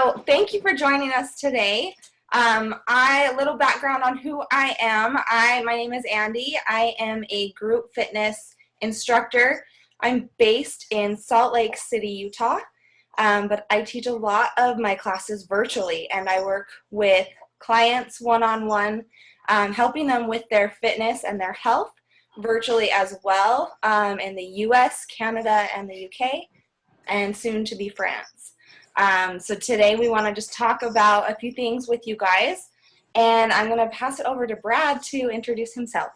So thank you for joining us today. A little background on who I am. My name is Andy. I am a group fitness instructor. I'm based in Salt Lake City, Utah, but I teach a lot of my classes virtually, and I work with clients one-on-one, helping them with their fitness and their health virtually as well, in the US, Canada, and the UK, and soon to be France. So today we want to just talk about a few things with you guys, and I'm going to pass it over to Brad to introduce himself.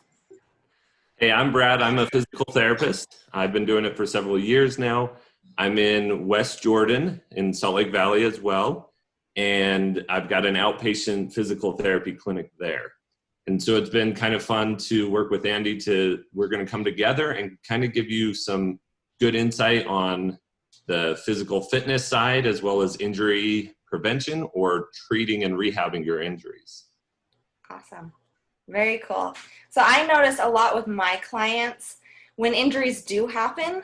Hey, I'm Brad. I'm a physical therapist. I've been doing it for several years now. I'm in West Jordan in Salt Lake Valley as well, and I've got an outpatient physical therapy clinic there. And so it's been kind of fun to work with Andy. We're going to come together and kind of give you some good insight on the physical fitness side, as well as injury prevention or treating and rehabbing your injuries. Awesome. Very cool. So I notice a lot with my clients when injuries do happen.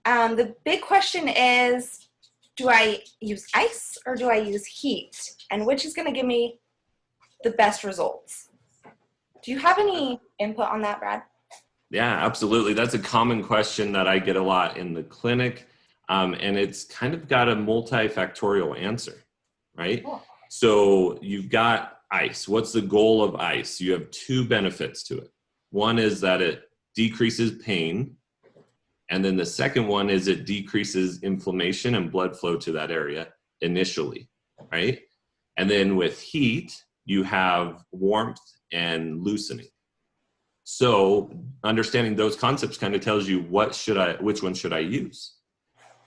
The big question is, do I use ice or do I use heat? And which is going to give me the best results? Do you have any input on that, Brad? Yeah, absolutely. That's a common question that I get a lot in the clinic. And it's kind of got a multifactorial answer, right? Cool. So you've got ice. What's the goal of ice? You have two benefits to it. One is that it decreases pain. And then the second one is it decreases inflammation and blood flow to that area initially, right? And then with heat, you have warmth and loosening. So understanding those concepts kind of tells you which one should I use?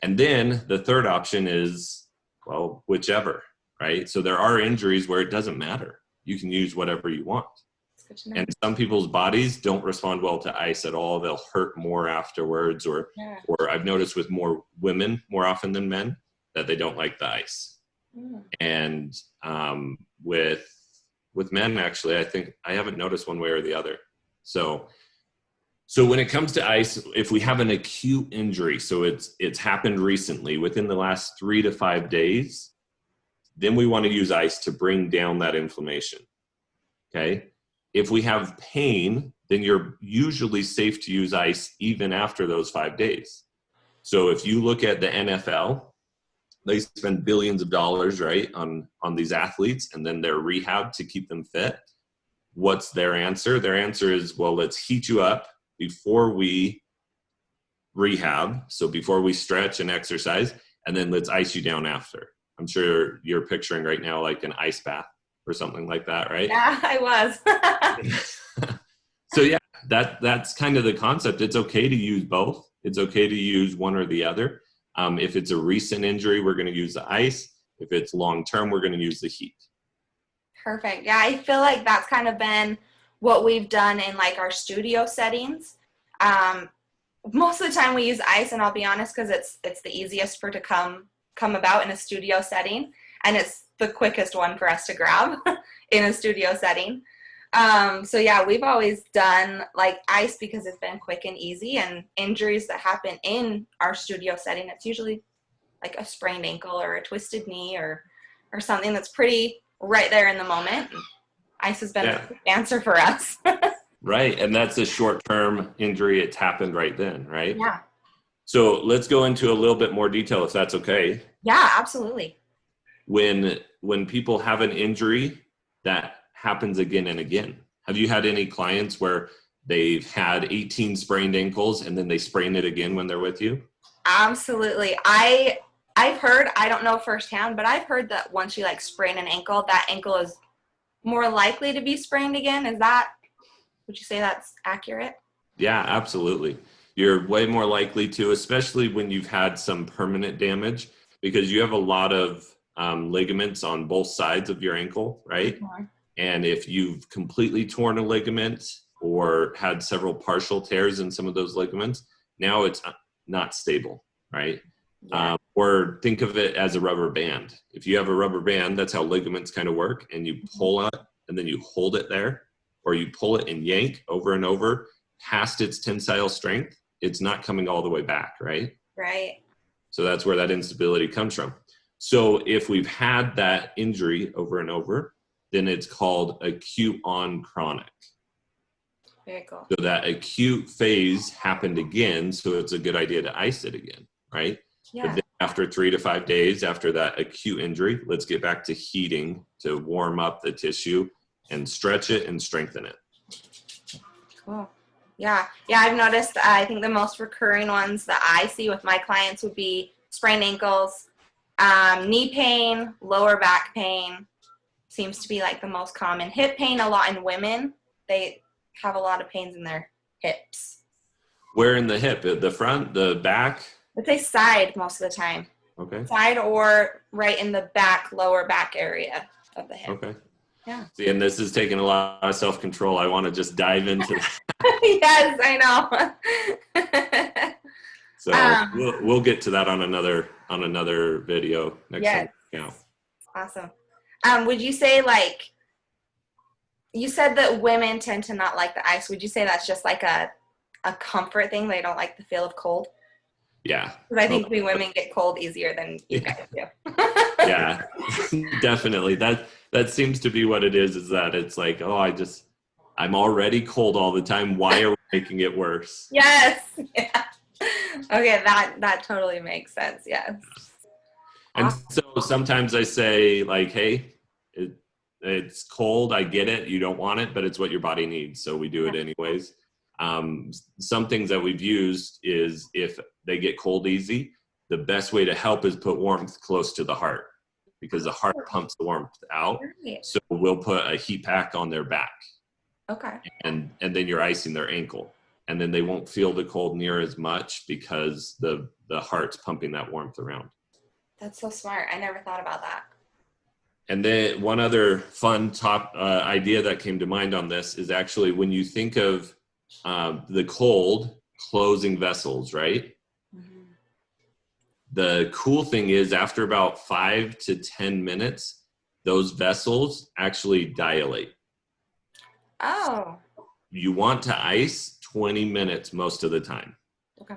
And then the third option is, well, whichever, right? So there are injuries where it doesn't matter. You can use whatever you want. And some people's bodies don't respond well to ice at all. They'll hurt more afterwards, or I've noticed with more women more often than men that they don't like the ice. And with men, actually, I think I haven't noticed one way or the other. So when it comes to ice, if we have an acute injury, so it's happened recently within the last 3 to 5 days, then we want to use ice to bring down that inflammation. Okay. If we have pain, then you're usually safe to use ice even after those 5 days. So if you look at the NFL, they spend billions of dollars, right, on these athletes and then their rehab to keep them fit. What's their answer? Their answer is, well, let's heat you up before we rehab, so before we stretch and exercise, and then let's ice you down after. I'm sure you're picturing right now like an ice bath or something like that, right? Yeah, I was. So yeah, that's kind of the concept. It's okay to use both. It's okay to use one or the other. If it's a recent injury, we're going to use the ice. If it's long-term, we're going to use the heat. Perfect. Yeah, I feel like that's kind of been what we've done in like our studio settings. Most of the time we use ice, and I'll be honest, because it's the easiest for it to come about in a studio setting, and it's the quickest one for us to grab in a studio setting. So yeah, we've always done like ice because it's been quick and easy, and injuries that happen in our studio setting, it's usually like a sprained ankle or a twisted knee or something that's pretty right there in the moment. Ice has been a quick answer for us. Right, and that's a short-term injury. It's happened right then, right? Yeah. So let's go into a little bit more detail, if that's okay. Yeah, absolutely. When people have an injury, that happens again and again. Have you had any clients where they've had 18 sprained ankles and then they sprain it again when they're with you? Absolutely. I've heard, I don't know firsthand, but I've heard that once you like sprain an ankle, that ankle is more likely to be sprained again. Would you say that's accurate? Yeah, absolutely. You're way more likely to, especially when you've had some permanent damage, because you have a lot of ligaments on both sides of your ankle, right? Mm-hmm. And if you've completely torn a ligament or had several partial tears in some of those ligaments, now it's not stable, right? Yeah. Or think of it as a rubber band. If you have a rubber band, that's how ligaments kind of work, and you pull it and then you hold it there, or you pull it and yank over and over past its tensile strength, it's not coming all the way back, right? Right. So that's where that instability comes from. So if we've had that injury over and over, then it's called acute on chronic. Very cool. So that acute phase happened again, so it's a good idea to ice it again, right? Yeah. But then after 3 to 5 days after that acute injury, let's get back to heating to warm up the tissue and stretch it and strengthen it. Cool. Yeah. Yeah, I've noticed, I think the most recurring ones that I see with my clients would be sprained ankles, knee pain, lower back pain seems to be like the most common. Hip pain a lot in women. They have a lot of pains in their hips. Where in the hip? The front, the back? I'd say side most of the time. Okay. Side or right in the back, lower back area of the hip. Okay. Yeah. See, and this is taking a lot of self-control. I want to just dive into that. Yes, I know. So we'll get to that on another video next time. Yeah. Awesome. Would you say, like, you said that women tend to not like the ice. Would you say that's just like a comfort thing? They don't like the feel of cold? Yeah. Because I think we women get cold easier than you guys do. Yeah, definitely. That seems to be what it is that it's like, oh, I'm already cold all the time. Why are we making it worse? Yes. Yeah. Okay, that totally makes sense. Yes. And so sometimes I say, like, hey, it's cold. I get it. You don't want it, but it's what your body needs. So we do it anyways. Some things that we've used is if they get cold easy, the best way to help is put warmth close to the heart, because the heart pumps the warmth out. So we'll put a heat pack on their back. Okay. And then you're icing their ankle. And then they won't feel the cold near as much because the heart's pumping that warmth around. That's so smart. I never thought about that. And then one other fun top idea that came to mind on this is actually when you think of the cold closing vessels, right? Mm-hmm. The cool thing is after about 5 to 10 minutes, those vessels actually dilate. Oh. You want to ice 20 minutes most of the time. Okay.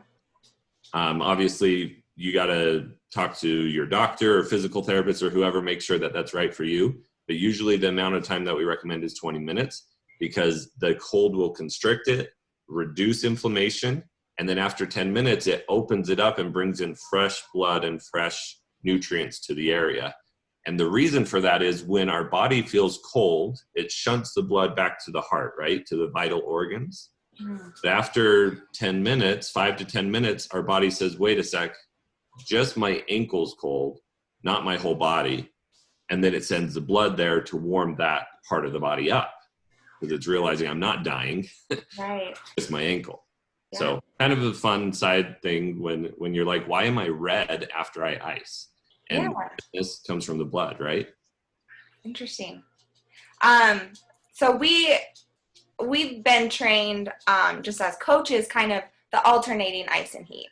Obviously, you got to talk to your doctor or physical therapist or whoever, make sure that that's right for you. But usually the amount of time that we recommend is 20 minutes because the cold will constrict it, reduce inflammation, and then after 10 minutes, it opens it up and brings in fresh blood and fresh nutrients to the area. And the reason for that is when our body feels cold, it shunts the blood back to the heart, right? To the vital organs. Mm. But after 10 minutes, 5 to 10 minutes, our body says, wait a sec, just my ankle's cold, not my whole body. And then it sends the blood there to warm that part of the body up because it's realizing I'm not dying, right? Just my ankle. Yeah. So kind of a fun side thing when you're like, why am I red after I ice? And this comes from the blood, right? Interesting. So we've been trained just as coaches, kind of the alternating ice and heat.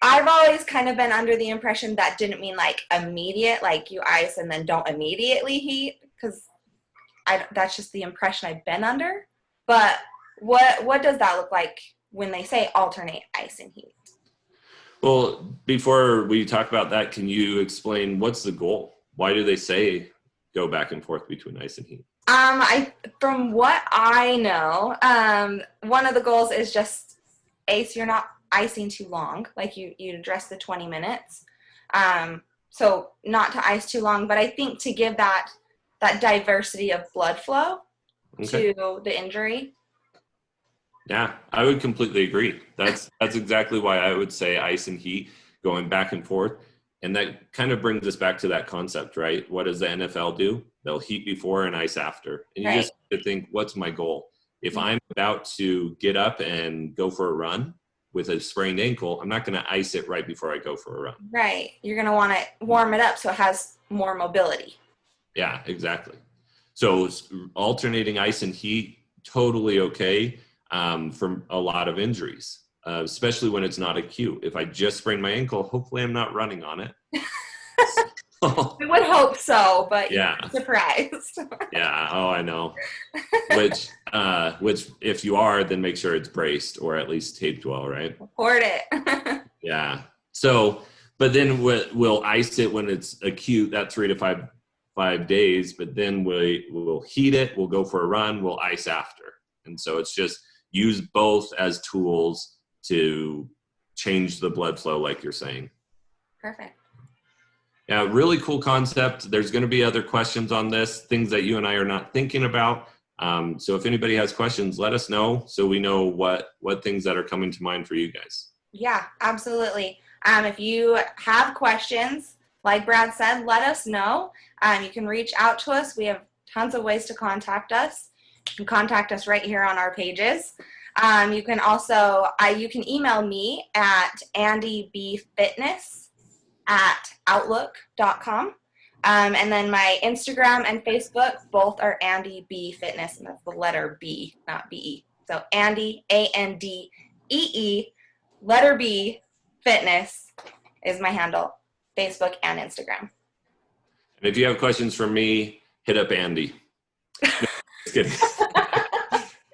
I've always kind of been under the impression that didn't mean like immediate, like you ice and then don't immediately heat, because that's just the impression I've been under. But what does that look like when they say alternate ice and heat? Well, before we talk about that, can you explain what's the goal? Why do they say go back and forth between ice and heat? From what I know, one of the goals is just so you're not icing too long, like you address the 20 minutes. So not to ice too long, but I think to give that diversity of blood flow to the injury. Yeah, I would completely agree. That's exactly why I would say ice and heat going back and forth. And that kind of brings us back to that concept, right? What does the NFL do? They'll heat before and ice after. And you just have to think, what's my goal? If I'm about to get up and go for a run with a sprained ankle, I'm not going to ice it right before I go for a run. Right. You're going to want to warm it up so it has more mobility. Yeah, exactly. So alternating ice and heat, totally okay. From a lot of injuries, especially when it's not acute. If I just sprained my ankle, hopefully I'm not running on it. We would hope so, but yeah, you're surprised. Yeah. Oh, I know. Which if you are, then make sure it's braced or at least taped well, right? Report it. Yeah. So But then we'll ice it when it's acute, that 3 to 5 days. But then we'll heat it. We'll go for a run. We'll ice after. And so it's just use both as tools to change the blood flow, like you're saying. Perfect. Yeah, really cool concept. There's going to be other questions on this, things that you and I are not thinking about. So if anybody has questions, let us know so we know what things that are coming to mind for you guys. Yeah, absolutely. If you have questions, like Brad said, let us know. You can reach out to us. We have tons of ways to contact us. You can contact us right here on our pages. You can also, you can email me at andybfitness@outlook.com. And then my Instagram and Facebook both are Andy B Fitness, and that's the letter B, not B-E. So Andy, ANDEE, letter B, Fitness is my handle, Facebook and Instagram. And if you have questions for me, hit up Andy. No, just kidding.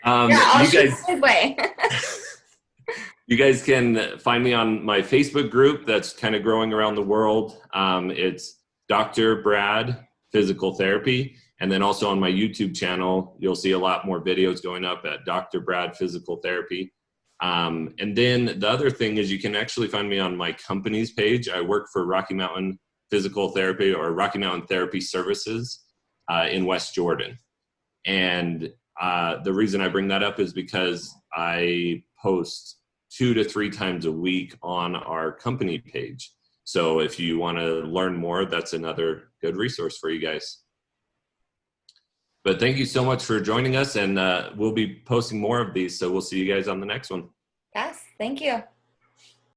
I'll you shoot guys, his way. you guys can find me on my Facebook group that's kind of growing around the world. It's Dr. Brad Physical Therapy. And then also on my YouTube channel, you'll see a lot more videos going up at Dr. Brad Physical Therapy. And then the other thing is you can actually find me on my company's page. I work for Rocky Mountain Physical Therapy, or Rocky Mountain Therapy Services in West Jordan. And the reason I bring that up is because I post 2 to 3 times a week on our company page. So if you want to learn more, that's another good resource for you guys. But thank you so much for joining us, and we'll be posting more of these. So we'll see you guys on the next one. Yes, thank you.